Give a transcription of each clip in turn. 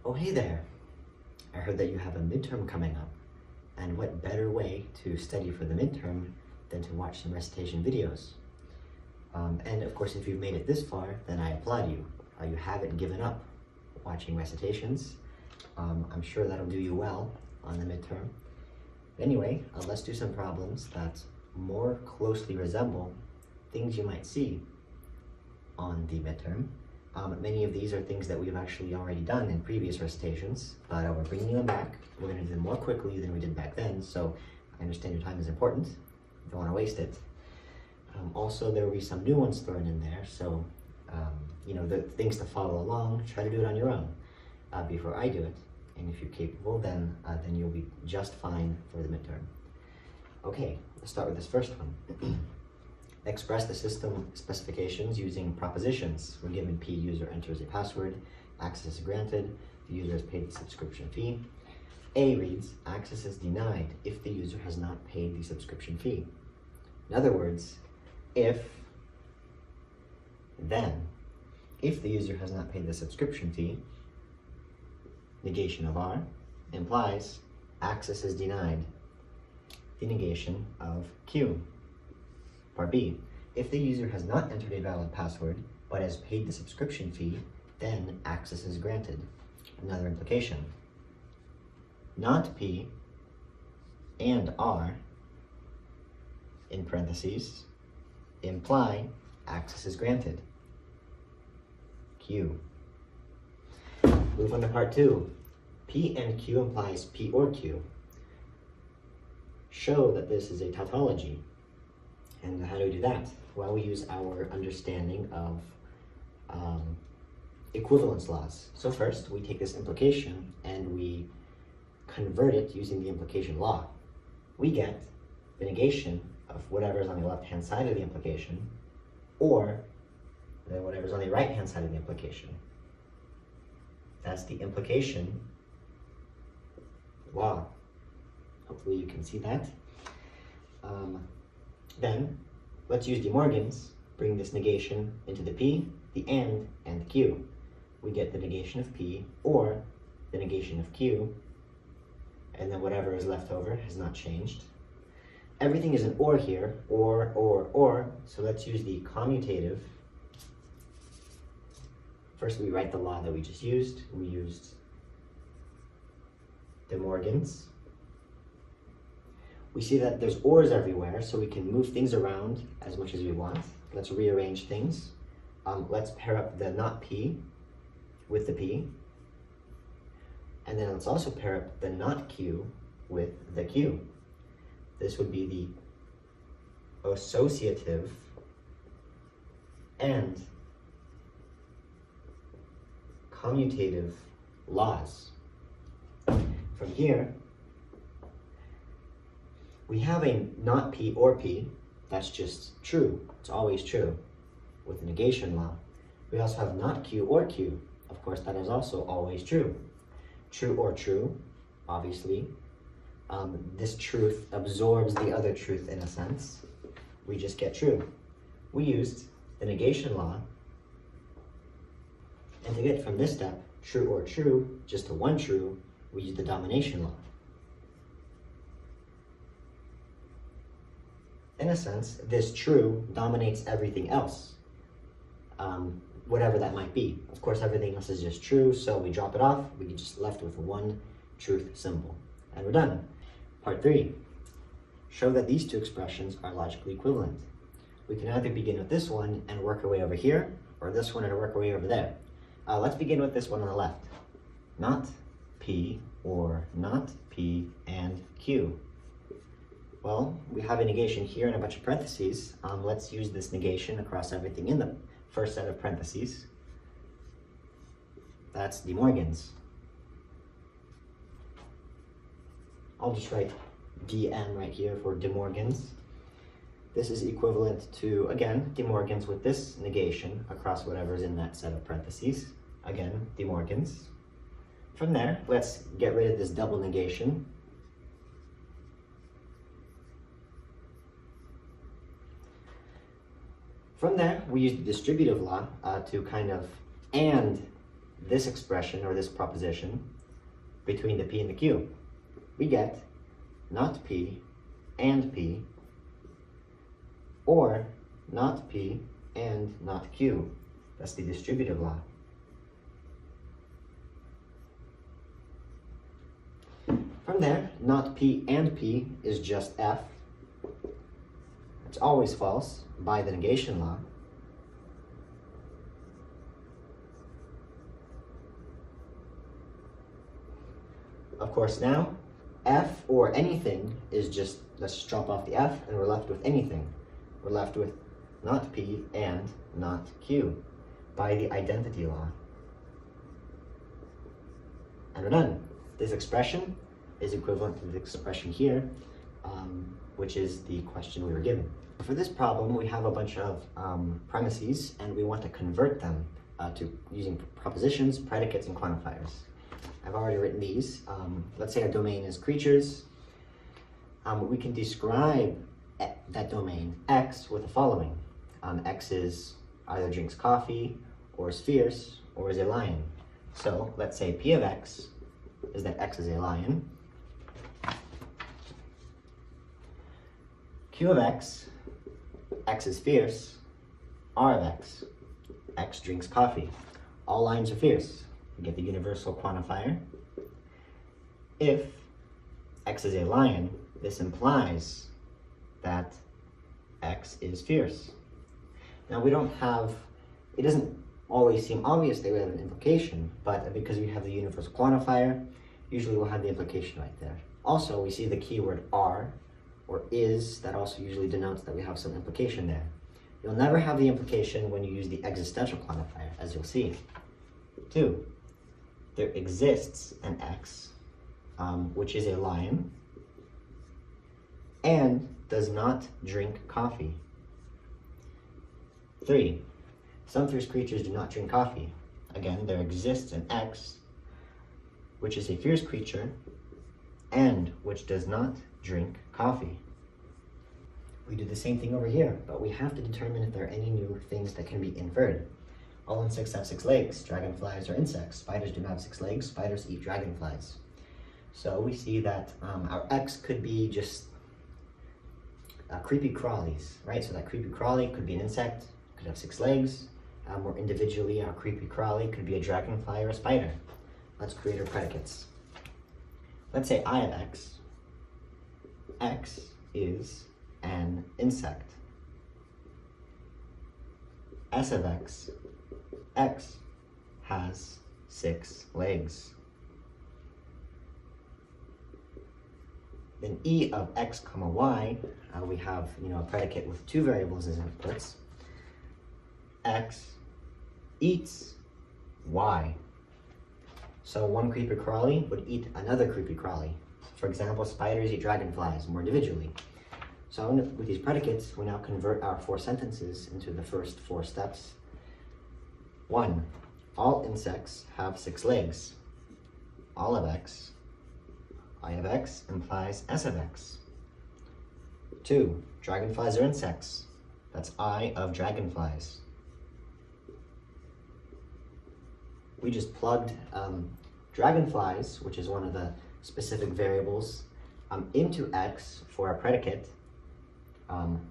Oh, hey there. I heard that you have a midterm coming up. And what better way to study for the midterm than to watch some recitation videos? And of course, if you've made it this far, then I applaud you. You haven't given up watching recitations. I'm sure that'll do you well on the midterm. Anyway, let's do some problems that more closely resemble things you might see on the midterm. Many of these are things that we've actually already done in previous recitations, but we're bringing them back. We're going to do them more quickly than we did back then, so I understand your time is important. You don't want to waste it. Also, there will be some new ones thrown in there, so the things to follow along, try to do it on your own before I do it. And if you're capable, then you'll be just fine for the midterm. Okay, let's start with this first one. Express the system specifications using propositions. We're given P, user enters a password, access is granted, the user has paid the subscription fee. A reads, access is denied if the user has not paid the subscription fee. In other words, if, then. If the user has not paid the subscription fee, negation of R implies access is denied, the negation of Q. Part B, if the user has not entered a valid password but has paid the subscription fee, then access is granted. Another implication. Not P and R, in parentheses, imply access is granted. Q. Move on to part 2. P and Q implies P or Q. Show that this is a tautology. And how do we do that? Well, we use our understanding of equivalence laws. So first, we take this implication and we convert it using the implication law. We get the negation of whatever is on the left-hand side of the implication, or then whatever is on the right-hand side of the implication. That's the implication law. Hopefully you can see that. Then, let's use De Morgan's, bring this negation into the P, the and the Q. We get the negation of P, or the negation of Q, and then whatever is left over has not changed. Everything is an or here, or, so let's use the commutative. First, we write the law that we just used. We used De Morgan's. We see that there's ors everywhere, so we can move things around as much as we want. Let's rearrange things. Let's pair up the not P with the P. And then let's also pair up the not Q with the Q. This would be the associative and commutative laws. From here, we have a not P or P, that's just true, it's always true, with the negation law. We also have not Q or Q, of course that is also always true. True or true, obviously. This truth absorbs the other truth in a sense. We just get true. We used the negation law, and to get from this step, true or true, just to one true, we use the domination law. In a sense, this true dominates everything else, whatever that might be. Of course, everything else is just true, so we drop it off, we get just left with one truth symbol. And we're done. Part 3. Show that these two expressions are logically equivalent. We can either begin with this one and work our way over here, or this one and work our way over there. Let's begin with this one on the left. Not P or not P and Q. Well, we have a negation here and a bunch of parentheses. Let's use this negation across everything in the first set of parentheses. That's De Morgan's. I'll just write DM right here for De Morgan's. This is equivalent to, again, De Morgan's with this negation across whatever's in that set of parentheses. Again, De Morgan's. From there, let's get rid of this double negation. From there, we use the distributive law to kind of and this expression or this proposition between the P and the Q. We get not P and P, or not P and not Q. That's the distributive law. From there, not P and P is just F. It's always false by the negation law. Of course, now F or anything is just, let's just drop off the F and we're left with anything. We're left with not P and not Q by the identity law. And we're done. This expression is equivalent to the expression here, which is the question we were given. For this problem, we have a bunch of premises and we want to convert them to using propositions, predicates, and quantifiers. I've already written these. Let's say our domain is creatures. We can describe that domain, X, with the following. X is either drinks coffee, or is fierce, or is a lion. So let's say P of X is that X is a lion. Q of X, X is fierce. R of X, X drinks coffee. All lions are fierce. We get the universal quantifier. If X is a lion, this implies that X is fierce. Now we don't have, it doesn't always seem obvious that we have an implication, but because we have the universal quantifier, usually we'll have the implication right there. Also, we see the keyword are or is, that also usually denotes that we have some implication there. You'll never have the implication when you use the existential quantifier, as you'll see. 2, there exists an X, which is a lion, and does not drink coffee. 3, some fierce creatures do not drink coffee. Again, there exists an X, which is a fierce creature, and which does not drink coffee. We do the same thing over here, but we have to determine if there are any new things that can be inferred. All insects have 6 legs. Dragonflies are insects. Spiders do not have 6 legs. Spiders eat dragonflies. So we see that our X could be just creepy crawlies, right? So that creepy crawly could be an insect, could have 6 legs. Or individually, our creepy crawly could be a dragonfly or a spider. Let's create our predicates. Let's say I of X. X is an insect. S of X. X has 6 legs. Then E of X comma Y, we have a predicate with 2 variables as inputs. X eats Y. So one creepy crawly would eat another creepy crawly. For example, spiders eat dragonflies more individually. So with these predicates, we now convert our 4 sentences into the first 4 steps. 1, all insects have 6 legs. All of X, I of X implies S of X. 2, dragonflies are insects. That's I of dragonflies. We just plugged dragonflies, which is one of the specific variables, into X for our predicate,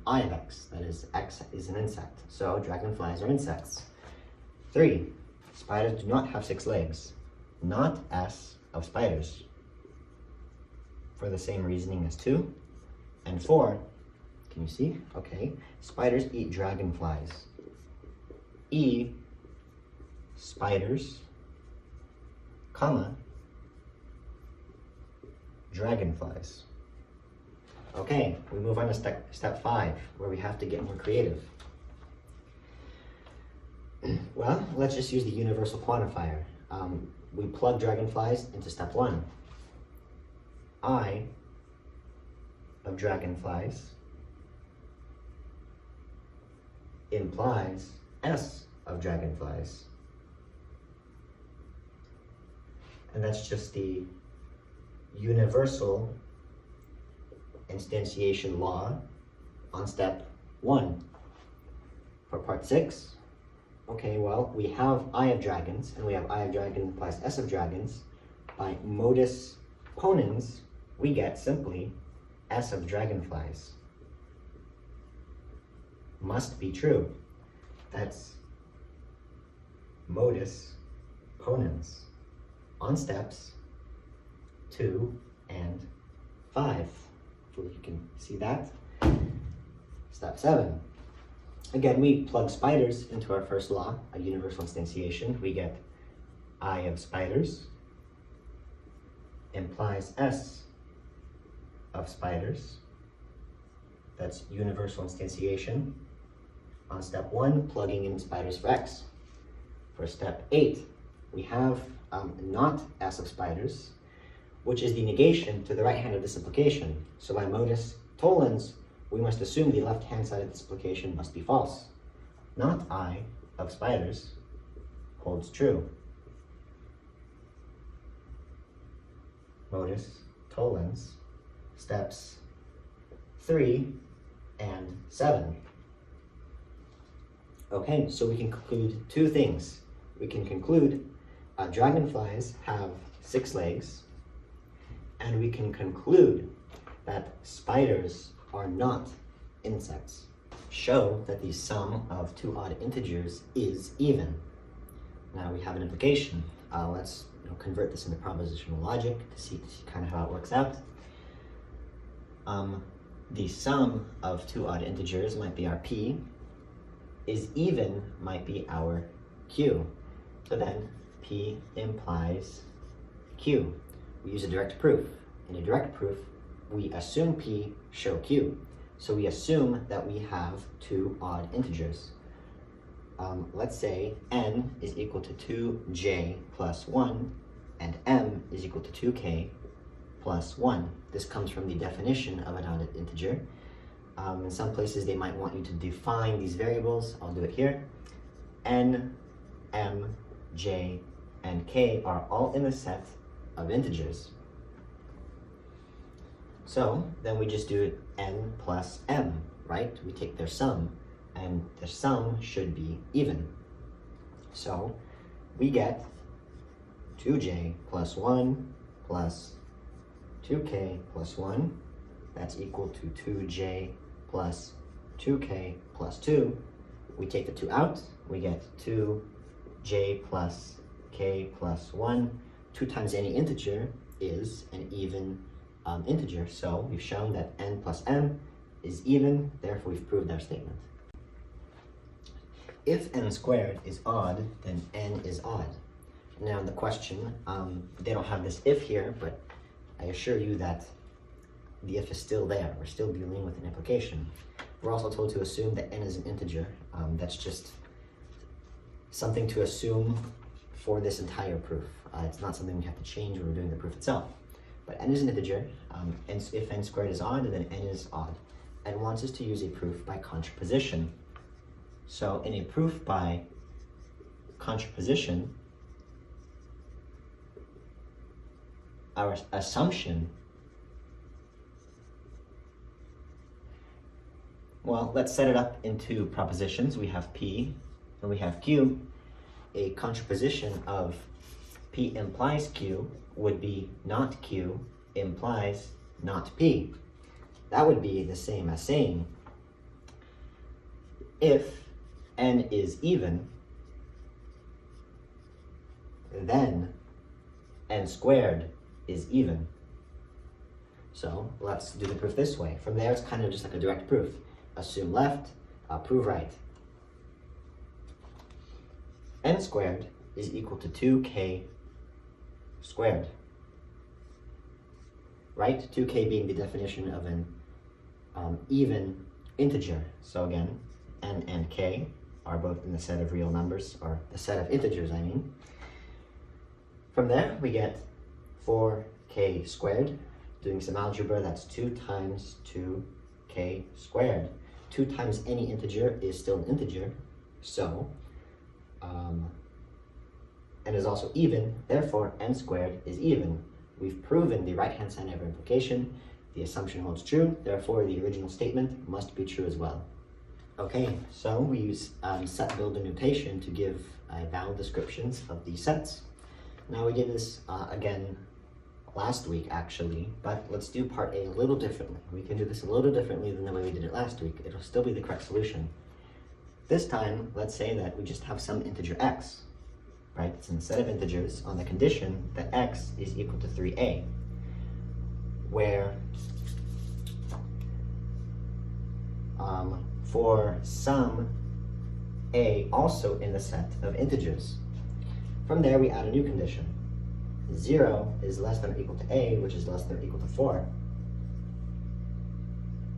I of X, that is, X is an insect. So dragonflies are insects. 3, spiders do not have 6 legs. Not S of spiders. For the same reasoning as 2. And 4, can you see? Okay, spiders eat dragonflies. E, spiders, comma, dragonflies. Okay, we move on to step 5, where we have to get more creative. Well, let's just use the universal quantifier. We plug dragonflies into step 1. I of dragonflies implies S of dragonflies. And that's just the universal instantiation law on step 1. For part 6, Okay, well, we have I of dragons, and we have I of dragons plus S of dragons. By modus ponens, we get simply S of dragonflies. Must be true. That's modus ponens on steps 2 and 5. Hopefully you can see that. Step 7. Again, we plug spiders into our first law, a universal instantiation. We get I of spiders implies S of spiders. That's universal instantiation. On step 1, plugging in spiders for X. For step 8, we have not S of spiders, which is the negation to the right hand of this implication. So by modus tollens, we must assume the left-hand side of this implication must be false. Not I of spiders holds true. Modus tollens, steps 3 and 7. Okay, so we can conclude two things. We can conclude dragonflies have 6 legs, and we can conclude that spiders are not insects. Show that the sum of 2 odd integers is even. Now we have an implication. Let's convert this into propositional logic to see kind of how it works out. The sum of 2 odd integers might be our p, is even might be our q. So then p implies q. We use a direct proof. In a direct proof, we assume p, show q. So we assume that we have 2 odd integers. Let's say n is equal to 2j plus 1, and m is equal to 2k plus 1. This comes from the definition of an odd integer. In some places, they might want you to define these variables. I'll do it here. N, m, j, and k are all in a set of integers. So then we just do n plus m, right? We take their sum, and the sum should be even. So we get 2j plus 1 plus 2k plus 1. That's equal to 2j plus 2k plus 2. We take the 2 out, we get 2j plus k plus 1. 2 times any integer is an even integer. So we've shown that n plus m is even, therefore we've proved our statement. If n squared is odd, then n is odd. Now in the question, they don't have this if here, but I assure you that the if is still there. We're still dealing with an implication. We're also told to assume that n is an integer. That's just something to assume for this entire proof. It's not something we have to change when we're doing the proof itself. But n is an integer, and if n squared is odd, then n is odd. And wants us to use a proof by contraposition. So in a proof by contraposition, our assumption, well, let's set it up into propositions. We have P and we have Q. A contraposition of P implies Q would be not Q implies not P. That would be the same as saying if n is even, then n squared is even. So let's do the proof this way. From there, it's kind of just like a direct proof. Assume left, prove right. N squared is equal to 2k squared. Right? 2k being the definition of an even integer. So again, n and k are both in the set of real numbers, or the set of integers, I mean. From there, we get 4k squared. Doing some algebra, that's 2 times 2k squared. 2 times any integer is still an integer, so n is also even, therefore n squared is even. We've proven the right-hand side of our implication. The assumption holds true, therefore the original statement must be true as well. Okay, so we use set builder notation to give valid descriptions of these sets. Now we did this again last week actually, but let's do part A a little differently. We can do this a little differently than the way we did it last week. It'll still be the correct solution. This time, let's say that we just have some integer x, right? It's in a set of integers on the condition that x is equal to 3a, where for some a also in the set of integers. From there, we add a new condition. 0 is less than or equal to a, which is less than or equal to 4.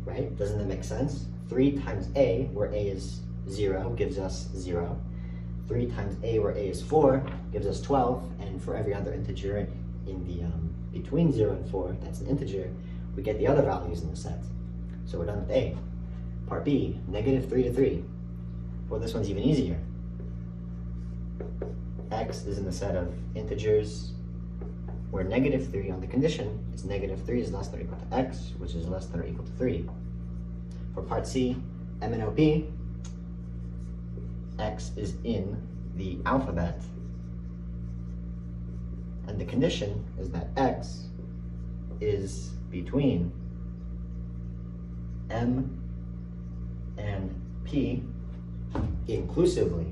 Right? Doesn't that make sense? 3 times a, where a is 0, gives us 0. 3 times a, where a is 4, gives us 12. And for every other integer in the between 0 and 4, that's an integer, we get the other values in the set. So we're done with a. Part B, -3 to 3. Well, this one's even easier. X is in the set of integers where -3 on the condition is -3 is less than or equal to x, which is less than or equal to 3. For part C, M and OP, x is in the alphabet, and the condition is that x is between M and P inclusively,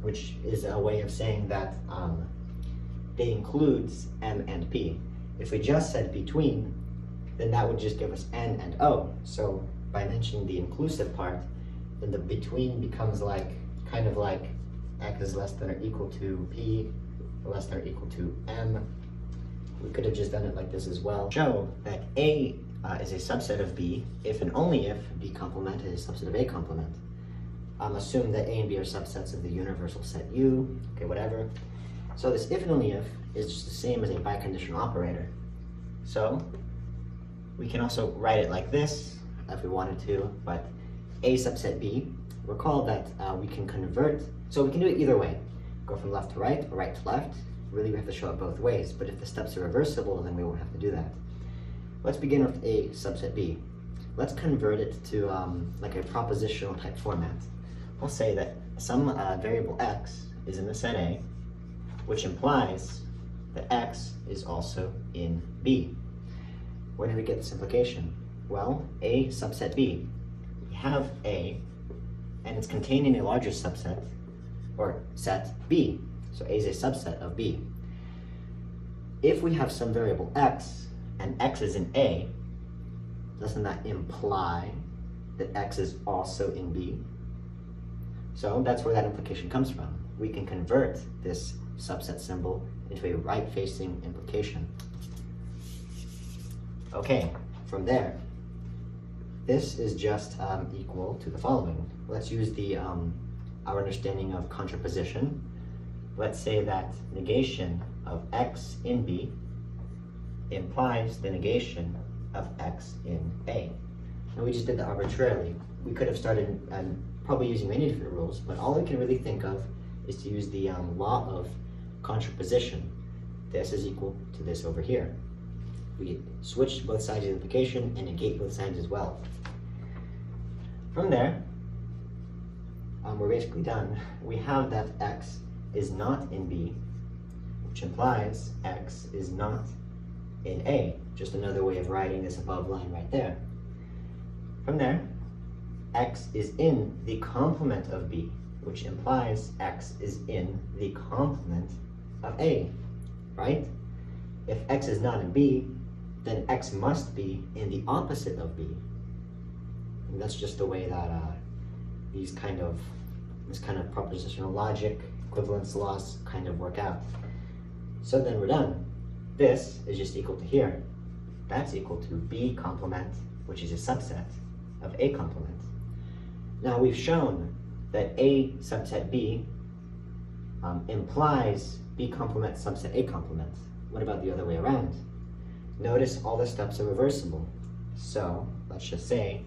which is a way of saying that they includes M and P. If we just said between, then that would just give us N and O. So by mentioning the inclusive part, then the between becomes like, kind of like x is less than or equal to P, or less than or equal to M. We could have just done it like this as well. Show that A is a subset of B if and only if B complement is a subset of A complement. Assume that A and B are subsets of the universal set U, okay, whatever. So this if and only if is just the same as a biconditional operator. So we can also write it like this if we wanted to, but A subset B, recall that we can convert, so we can do it either way. Go from left to right or right to left. Really, we have to show it both ways, but if the steps are reversible, then we won't have to do that. Let's begin with A subset B. Let's convert it to like a propositional type format. We'll say that some variable x is in the set A, which implies that x is also in B. Where did we get this implication? Well, A subset B. We have A, and it's contained in a larger subset, or set B. So A is a subset of B. If we have some variable x, and x is in A, doesn't that imply that x is also in B? So that's where that implication comes from. We can convert this subset symbol into a right-facing implication. Okay, from there, this is just equal to the following. Let's use our understanding of contraposition. Let's say that negation of x in B implies the negation of x in A. And we just did that arbitrarily. We could have started probably using many different rules, but all we can really think of is to use the law of contraposition. This is equal to this over here. We switch both sides of the implication and negate both sides as well. From there, we're basically done. We have that x is not in B, which implies x is not in A. Just another way of writing this above line right there. From there, x is in the complement of B, which implies x is in the complement of A, right? If x is not in B, then x must be in the opposite of B. And that's just the way that this kind of propositional logic, equivalence laws kind of work out. So then we're done. This is just equal to here. That's equal to B complement, which is a subset of A complement. Now we've shown that A subset B implies B complement subset A complement. What about the other way around? Notice all the steps are reversible. So let's just say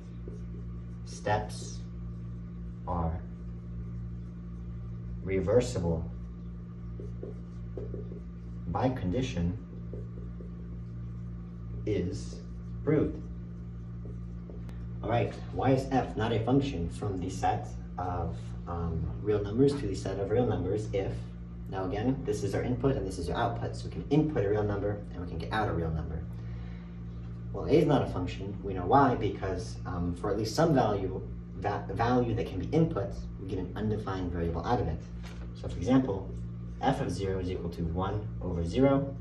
steps are reversible by condition is proved. All right, why is f not a function from the set of real numbers to the set of real numbers if, now again, this is our input and this is our output, so we can input a real number and we can get out a real number. Well, a is not a function. We know why, because for at least some value that can be input, we get an undefined variable out of it. So for example, f of 0 is equal to 1 over 0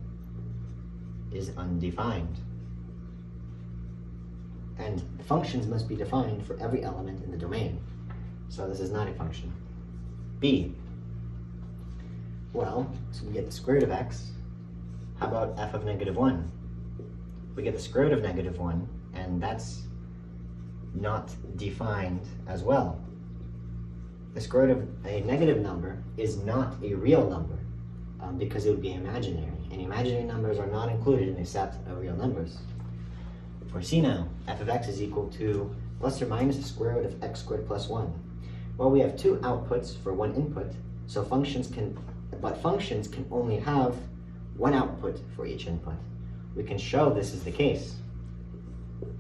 is undefined. And functions must be defined for every element in the domain. So this is not a function. B. Well, so we get the square root of x. How about f of -1? We get the square root of -1, and that's not defined as well. The square root of a negative number is not a real number because it would be imaginary, and imaginary numbers are not included in a set of real numbers. For C now, f of x is equal to plus or minus the square root of x squared plus 1. Well, we have two outputs for one input, so functions can only have one output for each input. We can show this is the case.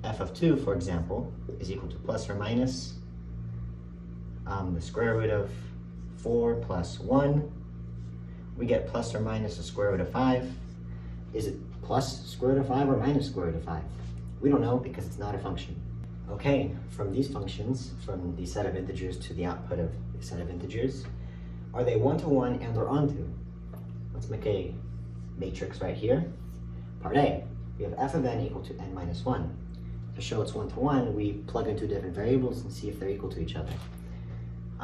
F of 2, for example, is equal to plus or minus the square root of 4 plus 1. We get plus or minus the square root of 5. Is it plus square root of 5 or minus square root of 5? We don't know because it's not a function. Okay, from these functions, from the set of integers to the output of the set of integers, are they one-to-one and or onto? Let's make a matrix right here. Part A, we have f of n equal to n minus 1. To show it's one-to-one, we plug in two different variables and see if they're equal to each other.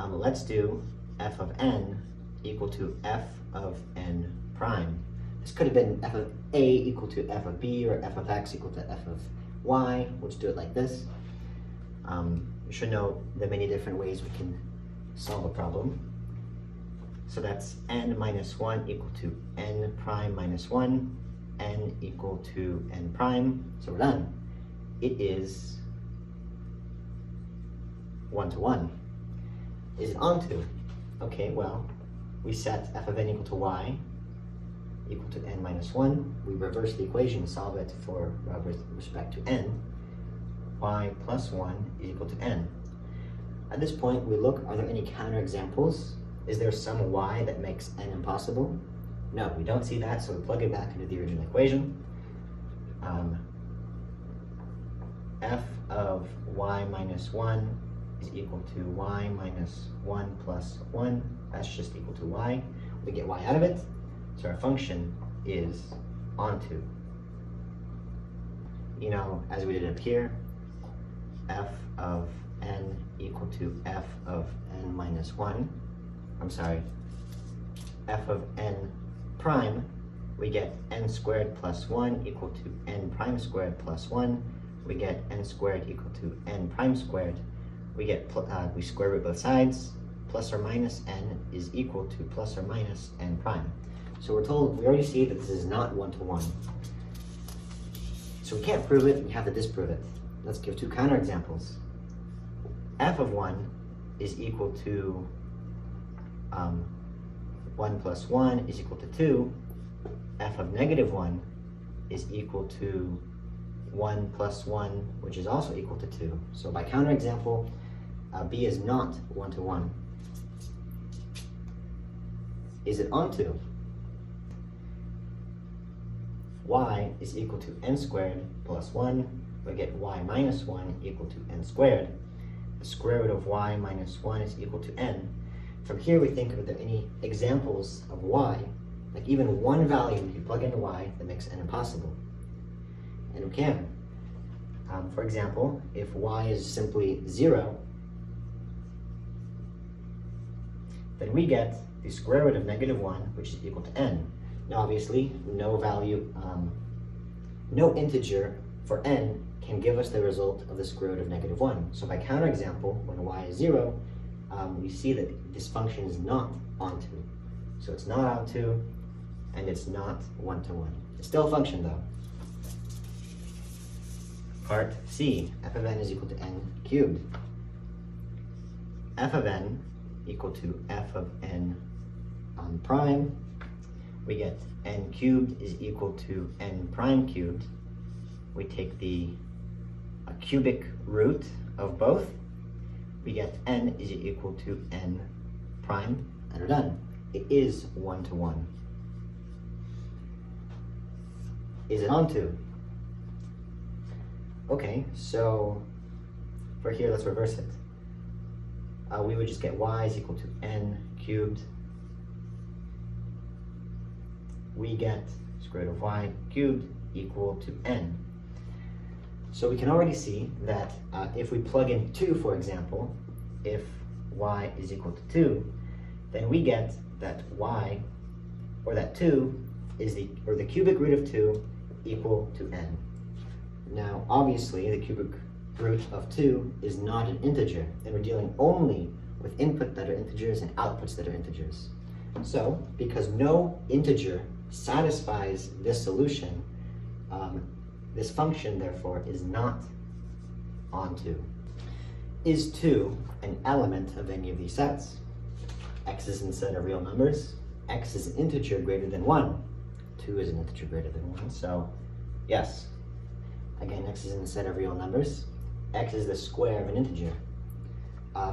Let's do f of n equal to f of n prime. This could have been f of a equal to f of b, or f of x equal to f of y. We'll just do it like this. We should know the many different ways we can solve a problem. So that's n minus 1 equal to n prime minus 1, n equal to n prime. So we're done. It is one-to-one. Is it onto? Okay, well, we set f of n equal to y equal to n minus 1. We reverse the equation, solve it for with respect to n. Y plus 1 is equal to n. At this point, we look, are there any counterexamples? Is there some y that makes n impossible? No, we don't see that, so we plug it back into the original equation. F of y minus 1 is equal to y minus 1 plus 1. That's just equal to y. We get y out of it, so our function is onto. You know, as we did up here, f of n equal to f of n minus 1. I'm sorry, f of n prime, we get n squared plus 1 equal to n prime squared plus 1. We get n squared equal to n prime squared. We square root both sides. Plus or minus n is equal to plus or minus n prime. So we're told, we already see that this is not one-to-one. So we can't prove it, we have to disprove it. Let's give two counterexamples. F of 1 is equal to 1 plus 1 is equal to 2. F of -1 is equal to 1 plus 1, which is also equal to 2. So by counterexample, B is not one-to-one. Is it onto? Y is equal to n squared plus 1. We get y minus 1 equal to n squared. The square root of y minus 1 is equal to n. From here, we think, are there any examples of y, like even one value you plug into y that makes n impossible? And we can. For example, if y is simply 0, then we get the square root of -1, which is equal to n. Now obviously, no value, no integer for n can give us the result of the square root of -1. So by counterexample, when y is 0, we see that this function is not onto. So it's not onto, and it's not one-to-one. It's still a function though. Part C, f of n is equal to n cubed. F of n equal to f of n prime. We get n cubed is equal to n prime cubed. We take the a cubic root of both, we get n is equal to n prime, and we're done. It is 1 to 1. Is it onto? Okay, so for here, let's reverse it. We would just get y is equal to n cubed. We get square root of y cubed equal to n. So we can already see that if we plug in 2, for example, if y is equal to 2, then we get that y, or that 2, is the cubic root of 2 equal to n. Now, obviously, the cubic root of 2 is not an integer, and we're dealing only with input that are integers and outputs that are integers. So, because no integer satisfies this solution, this function, therefore, is not onto. Is 2 an element of any of these sets? X is in the set of real numbers. X is an integer greater than 1. 2 is an integer greater than 1, so yes. Again, X is in the set of real numbers. X is the square of an integer.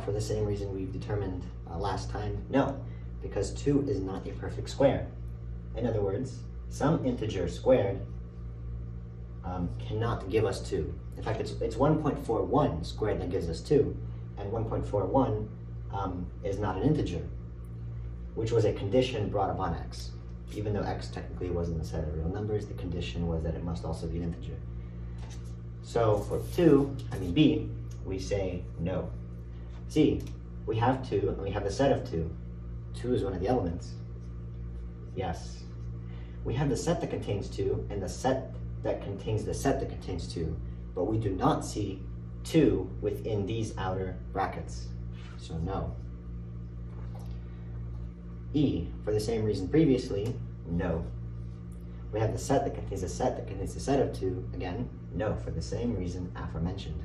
For the same reason we've determined last time, no, because 2 is not a perfect square. In other words, some integer squared cannot give us 2. In fact, it's 1.41 squared that gives us 2, and 1.41 is not an integer, which was a condition brought upon X. Even though X technically wasn't a set of real numbers, the condition was that it must also be an integer. So for B, we say no. C, we have 2, and we have the set of 2. 2 is one of the elements. Yes. We have the set that contains 2, and the set that contains the set that contains 2, but we do not see 2 within these outer brackets. So no. E, for the same reason previously, no. We have the set that contains a set that contains the set of 2, again, no, for the same reason aforementioned.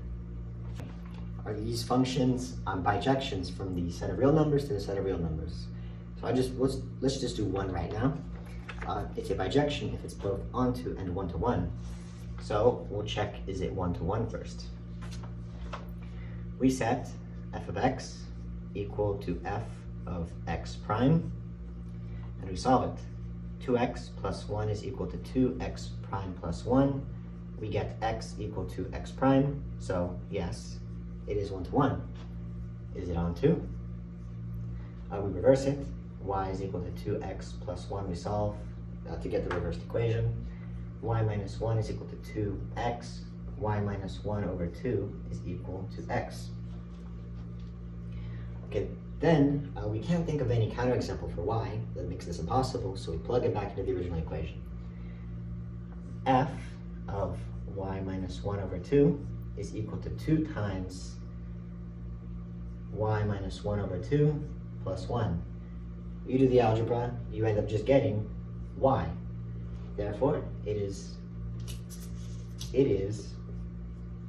Are these functions bijections from the set of real numbers to the set of real numbers? So let's just do one right now. It's a bijection if it's both onto and 1 to 1. So we'll check, is it 1 to 1 first? We set f of x equal to f of x prime, and we solve it. 2x plus 1 is equal to 2x prime plus 1. We get x equal to x prime, so yes, it is 1 to 1. Is it onto? We reverse it. Y is equal to 2x plus 1. We solve to get the reversed equation. Y minus 1 is equal to 2x. Y minus 1 over 2 is equal to x. Okay, then we can't think of any counterexample for y that makes this impossible, so we plug it back into the original equation. F of y minus 1 over 2 is equal to 2 times y minus 1 over 2 plus 1. You do the algebra, you end up just getting y. Therefore, it is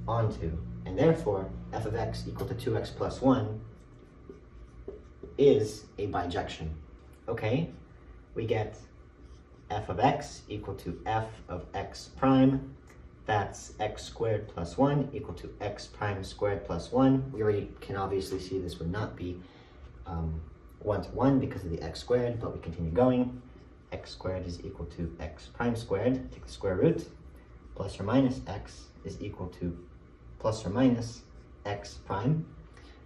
onto, and therefore f of x equal to 2x plus 1 is a bijection. Okay, we get f of x equal to f of x prime. That's x squared plus 1 equal to x prime squared plus 1. We already can obviously see this would not be 1 to 1 because of the x squared, but we continue going. X squared is equal to x prime squared, take the square root, plus or minus x is equal to plus or minus x prime.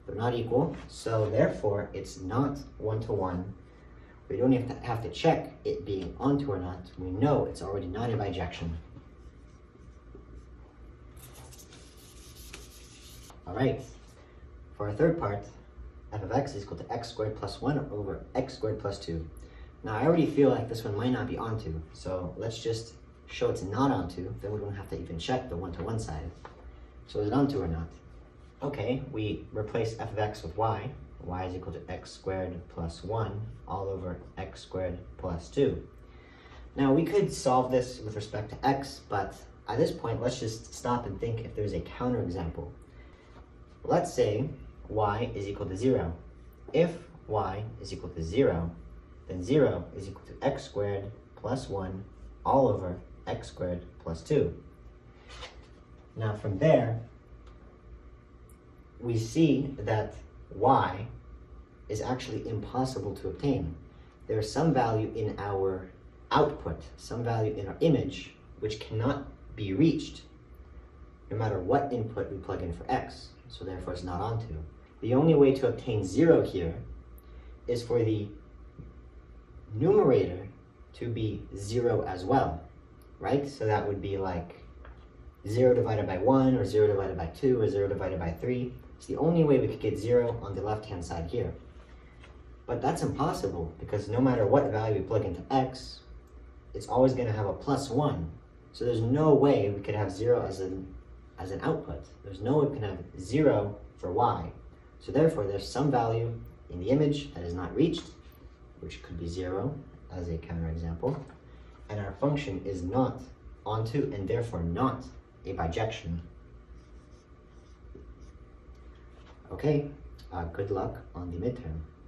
They're not equal, so therefore it's not 1 to 1. We don't even have to check it being onto or not. We know it's already not a bijection. All right, for our third part, f of x is equal to x squared plus 1 over x squared plus 2. Now I already feel like this one might not be onto, so let's just show it's not onto, then we don't have to even check the 1 to 1 side. So is it onto or not? Okay, we replace f of x with y. Y is equal to x squared plus 1 all over x squared plus 2. Now we could solve this with respect to x, but at this point let's just stop and think if there's a counterexample. Let's say y is equal to 0. If y is equal to 0, then 0 is equal to x squared plus 1 all over x squared plus 2. Now from there, we see that y is actually impossible to obtain. There's some value in our output, some value in our image, which cannot be reached no matter what input we plug in for x, so therefore it's not onto. The only way to obtain 0 here is for the numerator to be 0 as well, right? So that would be like 0 divided by 1, or 0 divided by 2, or 0 divided by 3. It's the only way we could get 0 on the left-hand side here. But that's impossible, because no matter what value we plug into x, it's always going to have a plus 1. So there's no way we could have 0 as an output. There's no way we can have 0 for y. So therefore, there's some value in the image that is not reached, which could be 0 as a counterexample, and our function is not onto and therefore not a bijection. Okay, good luck on the midterm.